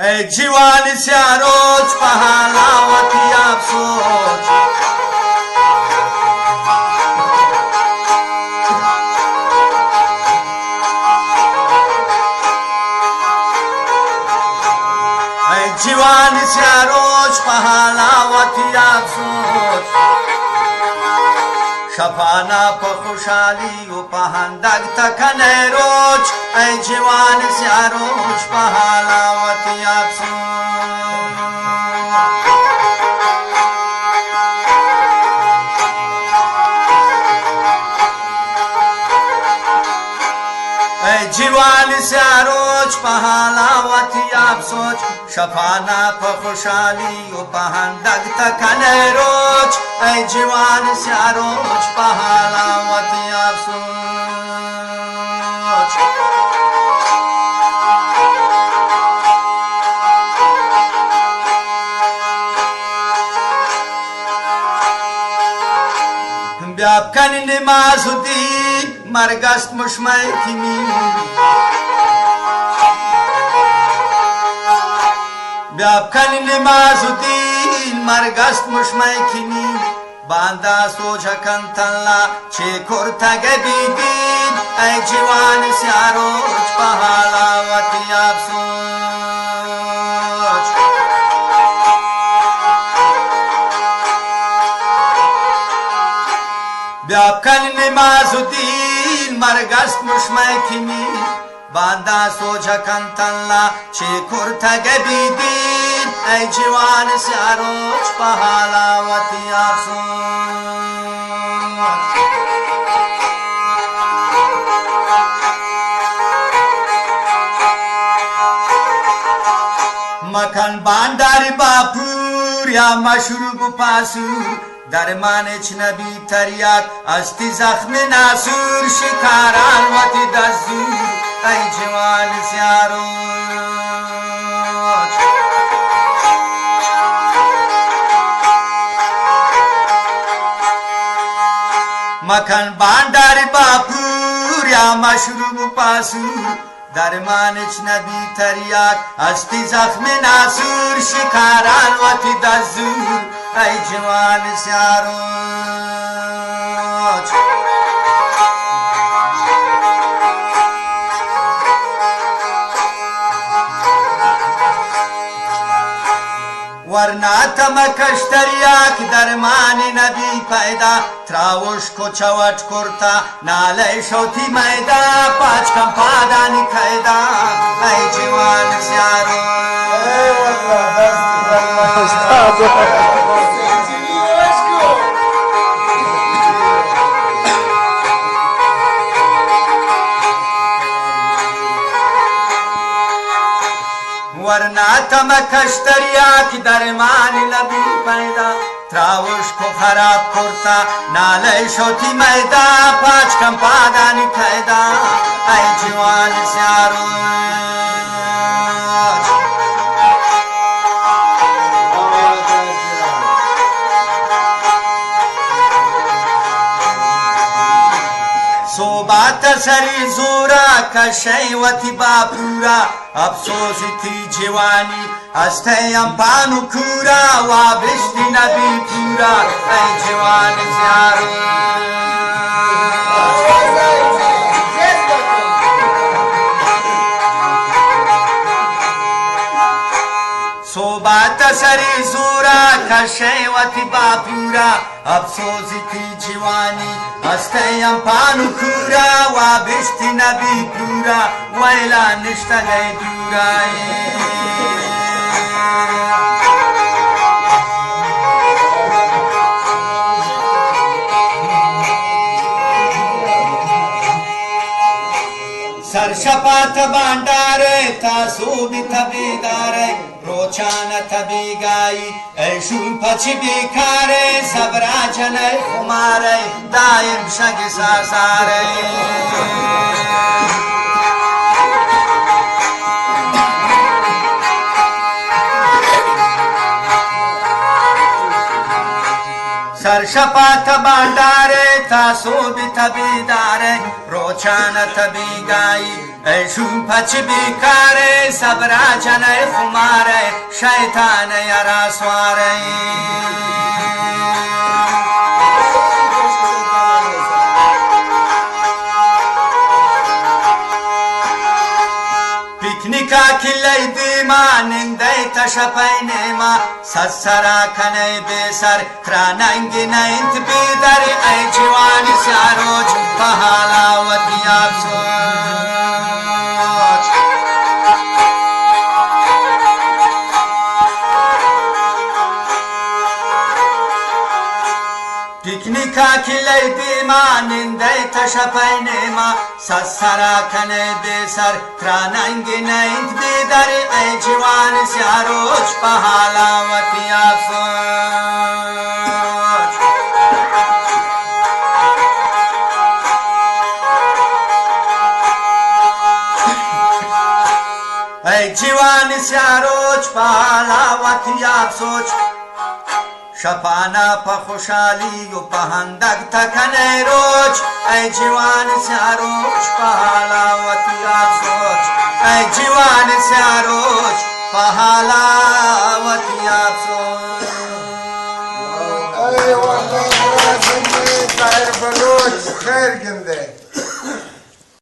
ای جوان سیاروچ په حلاوت افسوس ای جوان سیاروچ په حلاوت افسوس شفانا په خوشحالی و په هندک تکنه روچ ای جوان سیاروچ په حلاوت افسوس ای جوان سیاروچ په حلاوت افسوس شفانا په خوشحالی و په هندک تکنه روچ ای جوان سیاروچ په حلاوت افسوس بیا بکن نماز و دین مرگ است مشمع کنی بیا بکن نماز و دین مرگ است مشمع کنی باندا سوچا کنتلا چه کرتگ بیدین ای جوان سیاروچ په حلاوت افسوس بیا بکن نماز و دین مرگ است مشمع کنی باندا سوچا کنتلا چه کرتگ بیدین ای جوان سیاروچ په حلاوت افسوس مکن بانداری باپور یا مشروب پاسور درمانش نبی تریاک استی زخم ناسور شکاران وتی دزور ای جوان سیاروچ مکن بانداری باپور یا مشروب پاسور درمانش نبی تریاک استی زخم ناسور شکاران وتی دزور ای جوان سیاروچ ورنا تمکشتریاک درمان نبی پیدا تراوش کو چوٹ کرتا ناله شوتی میدا پاچ کم پادانی کیدا ای جوان سیاروچ ورنا تمکشتریاک درمان نبی پیدا تراوش کو خراب کرتا ناله شوتی میدا پاچ کم پادانی کیدا ای جوان سیاروچ صوبات سری زورا کشیوتی باپورا افسوسی تی جوانی هستیم پانو کورا و بشتی نبی پورا ای جوان سیاروچ صوبات سری زورا کشیوتی باپورا افسوسی تی جوانی هستیم پانو کورا و بشتی نبی پورا ویلا نشتگی دورایی سرشپات بانداره تاسو بی تبیداره روچان تبیگایی ایشون پچی بیکاره صبرا جنه خماره دایم شگ سازاره سرشپات بانداره तासो भी तभी दारे रोचान तभी गाई ऐशू पच भी कारे सब राजन खुमारे शैतान यारा स्वारे पिकनिका खिलाई दीमा निंदे तशपैने मा ससरा खने बेसर त्रानंगी नैंत बीदर ऐ जीवानी सारोच पहालावती आपसोच पिकनिका खिलाई दीमा निंदे तशपैने मा ससरा खने बेसर त्रानंगी नैंत बीदर ऐ जीवानी सारोच पहालावती आपसोच ऐ जीवानी सारोच पहालावती आपसोच शपाना पखुशाली पहंदक थकने रोज ऐ जीवान सारोच पहालावती आपसोच ऐ जीवान सारोच पहालावती आपसोच اي والله لازم طاير بلوش خير قندي